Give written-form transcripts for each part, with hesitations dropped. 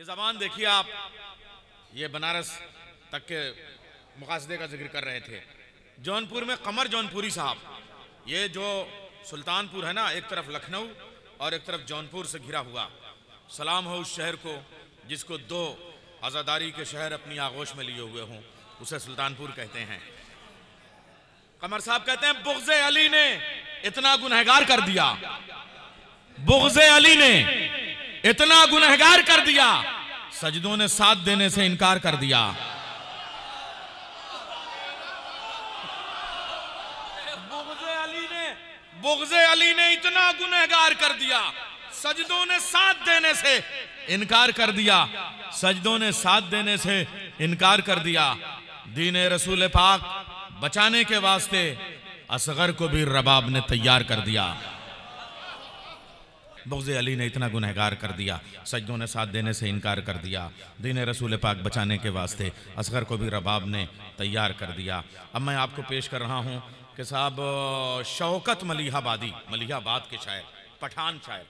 ये ज़बान देखिए आप, ये बनारस तक के मुकासदे का जिक्र कर रहे थे। जौनपुर में कमर जौनपुरी साहब, ये जो सुल्तानपुर है ना, एक तरफ लखनऊ और एक तरफ जौनपुर से घिरा हुआ, सलाम हो उस शहर को जिसको दो आज़ादारी के शहर अपनी आगोश में लिए हुए हों, उसे सुल्तानपुर कहते हैं। कमर साहब कहते हैं बुग़्ज़े अली ने इतना गुनहगार कर दिया, बुग़्ज़े अली ने इतना गुनहगार कर दिया, सजदों ने साथ देने से इनकार कर दिया। बुग़्ज़े अली ने इतना गुनहगार कर दिया, सजदों ने साथ देने से इनकार कर दिया, सजदों ने साथ देने से इनकार कर दिया। दीन रसूल पाक बचाने के वास्ते असगर को भी रबाब ने तैयार कर दिया। बुग़्ज़े अली ने इतना गुनहगार कर दिया, सजदों ने साथ देने से इनकार कर दिया। दीन रसूल पाक बचाने के वास्ते असगर को भी रबाब ने तैयार कर दिया। अब मैं आपको पेश कर रहा हूँ कि साहब शौकत मलिहाबादी, मलिहाबाद के शायर, पठान शायर,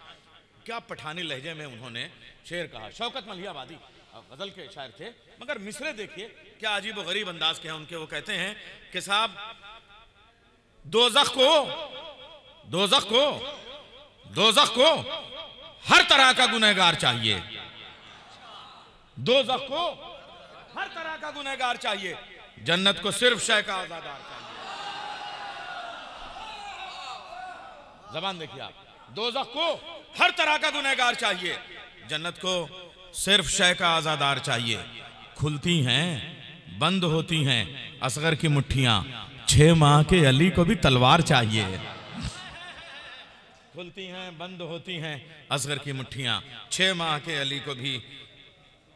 क्या पठानी लहजे में उन्होंने शेर कहा। शौकत मलिहाबादी गज़ल के शायर थे, मगर मिसरे देखिए क्या अजीब व गरीब अंदाज के हैं उनके। वो कहते हैं कि साहब दोज़ख को हर तरह का गुनहगार चाहिए, दोज़ख को हर तरह का गुनहगार चाहिए, जन्नत को सिर्फ शय का आज़ादार चाहिए। ज़बान देखिए आप, दोज़ख को हर तरह का गुनहगार चाहिए, जन्नत को सिर्फ शय का आज़ादार चाहिए। खुलती हैं बंद होती हैं असगर की मुट्ठियां, 6 माह के अली को भी तलवार चाहिए। खुलती हैं बंद होती हैं असगर की मुट्ठियां, 6 माह के अली को भी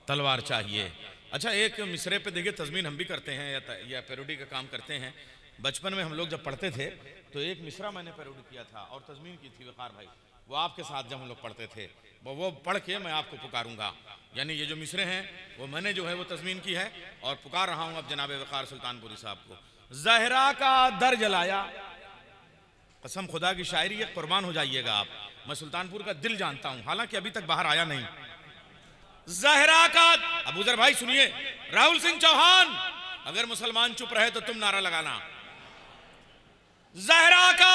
तलवार चाहिए। अच्छा, एक मिसरे पे देखिए, तज़मीन हम भी करते हैं या पैरोडी का काम करते हैं। बचपन में हम लोग जब पढ़ते थे तो एक मिसरा मैंने पैरोडी किया था और तज़मीन की थी वक़ार भाई, वो आपके साथ जब हम लोग पढ़ते थे, वो पढ़ के मैं आपको पुकारूंगा। यानी ये जो मिसरे हैं वो मैंने जो है वो तज़मीन की है और पुकार रहा हूँ अब जनाब वक़ार सुल्तानपुरी साहब को। ज़हरा का दर जलाया, कसम खुदा की शायरी है, कुर्बान हो जाइएगा आप। मैं सुल्तानपुर का दिल जानता हूँ, हालांकि अभी तक बाहर आया नहीं। ज़हरा का, अबूजर भाई सुनिए, राहुल सिंह चौहान, अगर मुसलमान चुप रहे तो तुम नारा लगाना। ज़हरा का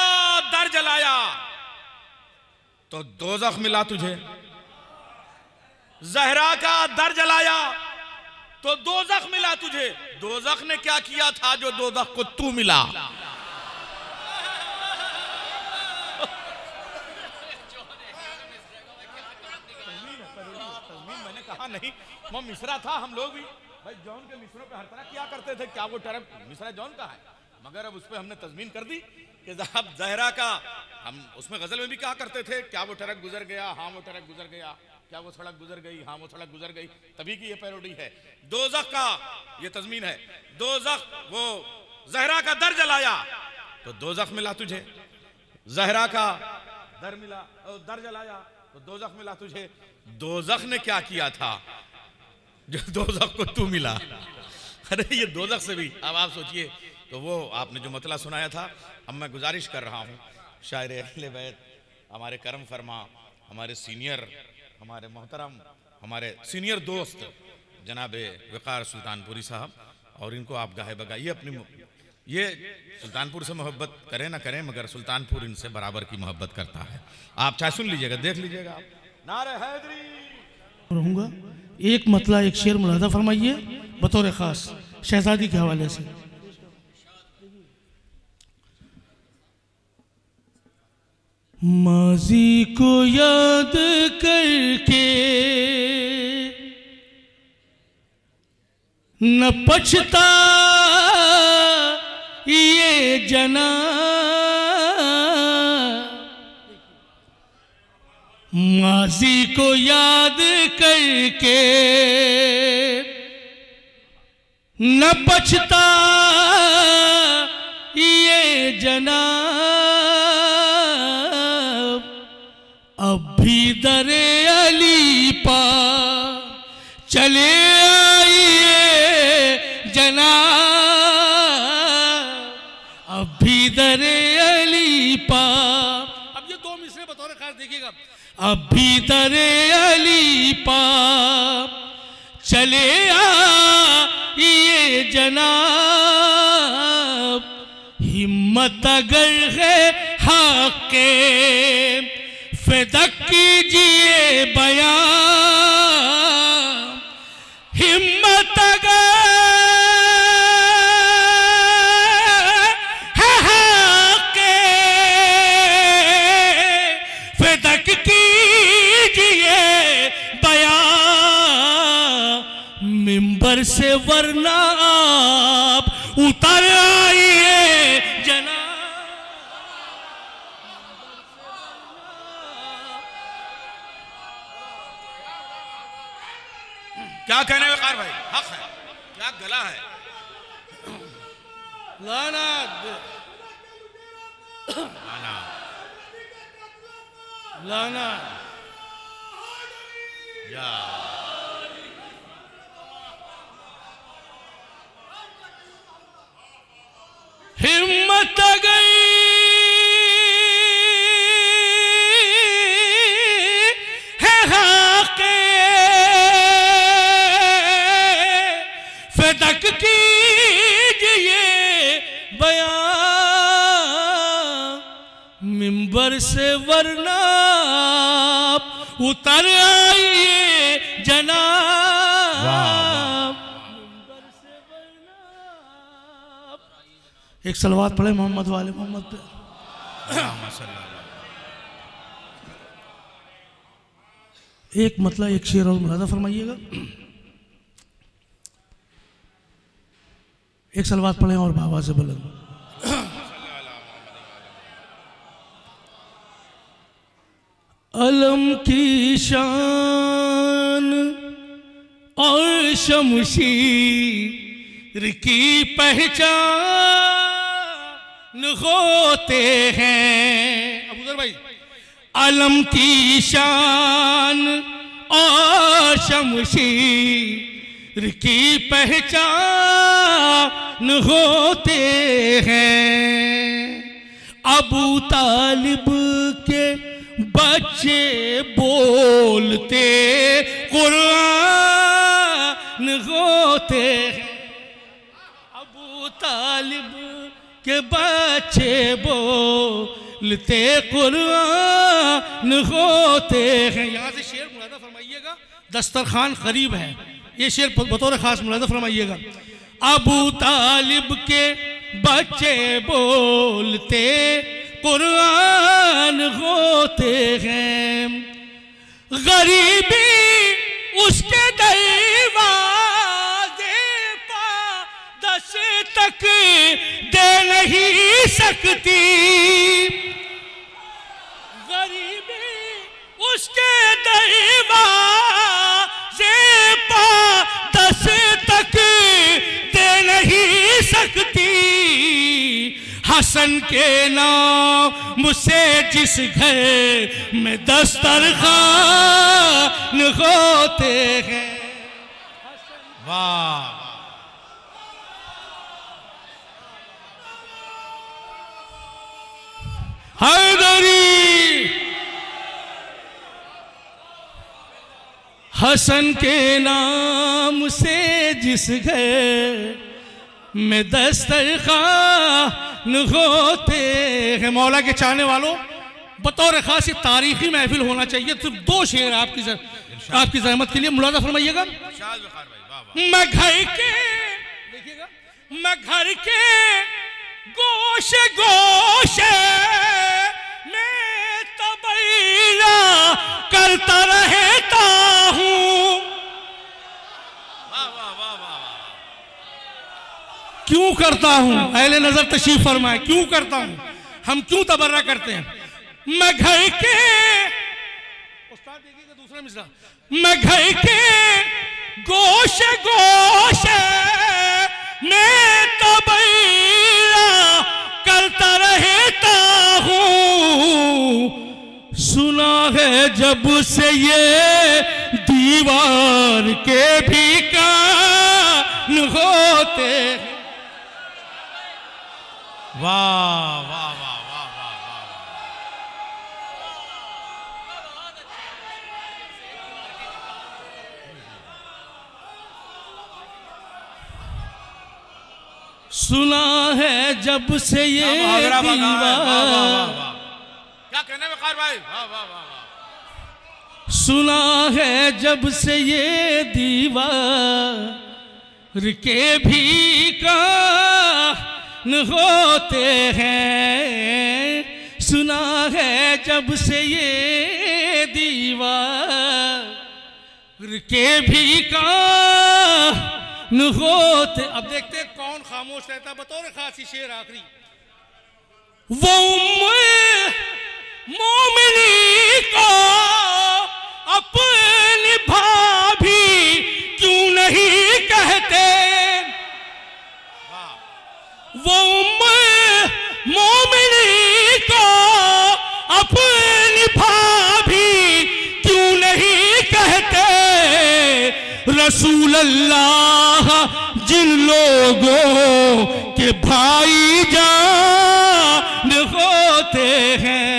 दर जलाया तो दोज़ख मिला तुझे, ज़हरा का दर जलाया तो दोज़ख मिला तुझे, दोज़ख ने क्या किया था जो दोज़ख को तू मिला। मैंने कहा नहीं, वो मिसरा था, हम लोग भी भाई जौन के मिसरों पे हर तरह किया करते थे, क्या वो टरक मिसरा जौन का है, मगर अब उस पर हमने तज़मीन कर दी कि साहब ज़हरा का, हम उसमें गज़ल में भी कहा करते थे, क्या वो टरक गुजर गया, हाँ वो टरक गुजर गया, क्या वो सड़क गुजर गई, हाँ वो सड़क गुजर गई, तभी की ये पैरोडी है। दोज़ख का ये तज़मीन है, दोज़ख वो ज़हरा का दर जलाया तो दोज़ख मिला तुझे, ज़हरा का दर मिला दर जलाया तो दोज़ख मिला तुझे, दोज़ख ने क्या किया था जो दोज़ख को तू मिला। अरे ये दोज़ख से भी अब आप सोचिए, तो वो आपने जो मतला सुनाया था, अब मैं गुजारिश कर रहा हूँ शायर अहले बैत, हमारे करम फरमा, हमारे सीनियर, हमारे मोहतरम, हमारे सीनियर दोस्त जनाब वक़ार सुल्तानपुरी साहब, और इनको आप गाहे बगाइए अपनी, ये सुल्तानपुर से मोहब्बत करें ना करें मगर सुल्तानपुर इनसे बराबर की मोहब्बत करता है। आप चाहे सुन लीजिएगा, देख लीजिएगा आप। नारे हैदरी रहूँगा, एक मतला एक शेर मुलादा फरमाइए बतौर ख़ास शहजादी के हवाले से। माज़ी को याद करके न पछता ये जना, माज़ी को याद करके न पछता ये जना, अब भी दरे अली पा चले आइए जनाब, अब भी दरे अली पा। अब ये दो मिसरे बतौर खास देखिएगा, अभी दरे अली पा चले ये जनाब, हिम्मत अगर है हक के फ़िदक कीजिए बयां, हिम्मत अगर है हक के फ़िदक कीजिए बयां, मिंबर से वरना आप उतर आइए जनाब। क्या कहने वकार भाई, हक है, क्या गला है। लाना लाना लाना या हिम्मत गई है हक फ़िदक कीजिए बयां, मिंबर से वरना आप उतर आइए जनाब। एक सलवात पढ़े मोहम्मद वाले मोहम्मद पे। एक मतलब एक शेर और मुलादा फरमाइएगा। एक सलवात पढ़े और बाबा से बुलंद। अलम की शान और शमशीर की पहचान होते हैं। अबूजर भाई, अलम की शान और शमशीर की पहचान होते हैं। अबू तालिब के बच्चे बोलते कुरान होते हैं। अबू तालिब के बच्चे बोलते कुरान होते हैं। यहाँ से शेर मुलादा फरमाइएगा, दस्तरखान करीब है, ये शेर बतौर खास मुलादा फरमाइएगा। अबू तालिब के बच्चे बोलते कुरान होते हैं। गरीबी उसके दरवाज़े पर दस तक दे नहीं सकती। गरीबी उसके दरवाज़े पर दस तक दे नहीं सकती। हसन के नाम से जिस घर में दस्तरखान होते हैं। वाह, हैदरी हसन के नाम से जिस घर में दस्तरखान होते हैं। मौला के चाहने वालों, बतौर खास ये तारीखी महफिल होना चाहिए। सिर्फ दो शेर आपकी जहमत के लिए मुलादा फरमाइएगा। मैं घर के, देखिएगा, मैं घर के गोशे गोशे में तबैया करता रहता हूँ। क्यों करता हूं? अहले नजर तशरीफ फरमाए, क्यों करता हूं? हम क्यों तबर्रा करते हैं? मैं घर के, उस्ताद देखिएगा दूसरा मिसरा, मैं घर के गोशे गोशे में तबैया करता रहता हूं। सुना है जब से ये दीवार के भी कान होते हैं। वाह वाह वाह वाह वाह वाह। सुना है जब से ये दीवार, क्या कहने में कार भाई, वाह वाह वाह। सुना है जब से ये दीवार के भी कान होते हैं। सुना है जब से ये दीवार के भी कान होते। अब देखते हैं कौन खामोश रहता। बतौर खासी शेर आखिरी। वो मोमिनी को अपनी भाभी क्यों नहीं कहते। वो मोमिनी को अपनी भाभी क्यों नहीं कहते। रसूल अल्लाह जिन लोगों के भाई जान होते हैं।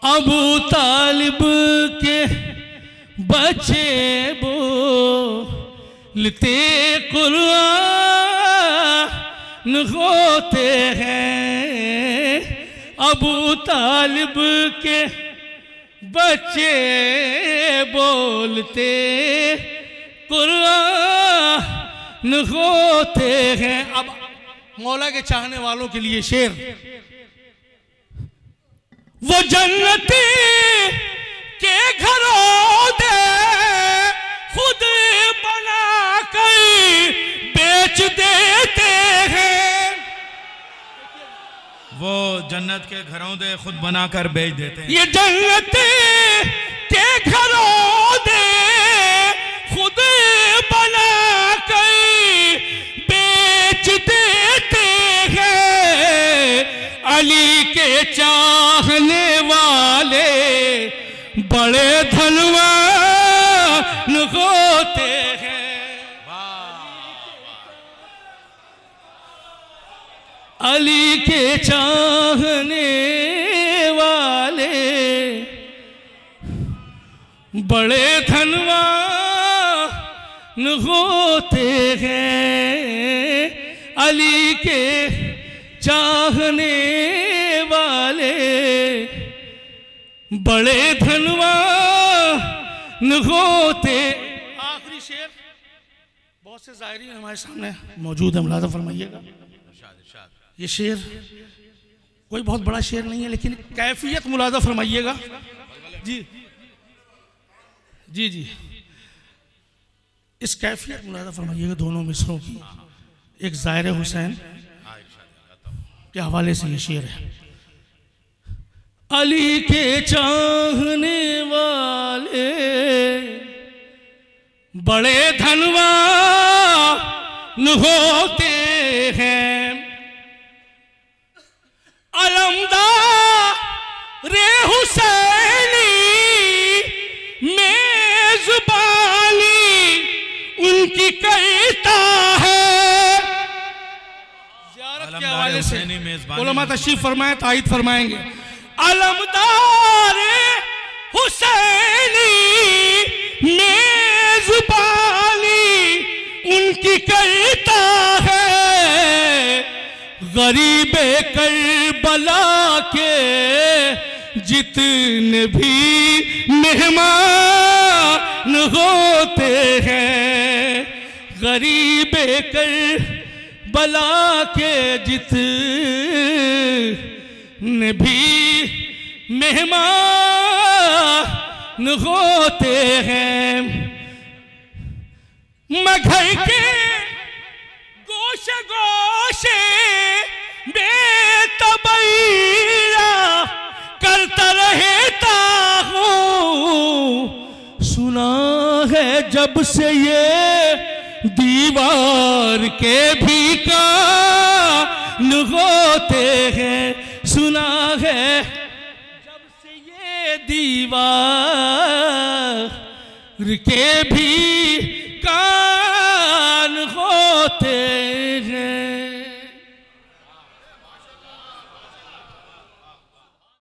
अबू तालिब के बच्चे बोलते कुरान होते हैं। अबू तालिब के बच्चे बोलते कुरान होते हैं। अब मौला के चाहने वालों के लिए शेर। वो जन्नती के घरों दे खुद बना कर बेच देते हैं। वो जन्नत के घरों दे खुद बनाकर बेच देते हैं। ये जन्नती के घरों दे खुद बना कर बेच देते हैं। अली के चाहने वाले बड़े धनवान होते हैं। अली के चाहने वाले बड़े धनवान होते हैं। अली के चाहने वाले बड़े धनवान होते। आखिरी शेर बहुत से ज़ाहिरीन हमारे सामने मौजूद है, मुलाज़ा फरमाइएगा। ये शेर कोई बहुत बड़ा शेर नहीं है, लेकिन कैफियत मुलाज़ा फरमाइएगा। जी जी जी, इस कैफियत मुलाज़ा फरमाइएगा दोनों मिसरों की। एक ज़ाहिर हुसैन के हवाले से ये शेर है। अली के चाहने वाले बड़े धनवान होते हैं। अलमदार हुसैनी मेज़बानी उनकी करता है। ज़ियारत के हवाले से उलमा तशरीफ फरमाए, तायीद फरमाएंगे। अलमदार हुसैनी मेज़बानी उनकी करता है। गरीबे करबला के जितने भी मेहमान होते हैं। गरीबे करबला के जितने भी मेहमान होते हैं। मैं घर के गोशे गोशे बेतबैया करता रहता हूँ। सुना है जब से ये दीवार के भी कान होते हैं। सुना है जब से ये दीवार के भी कान होते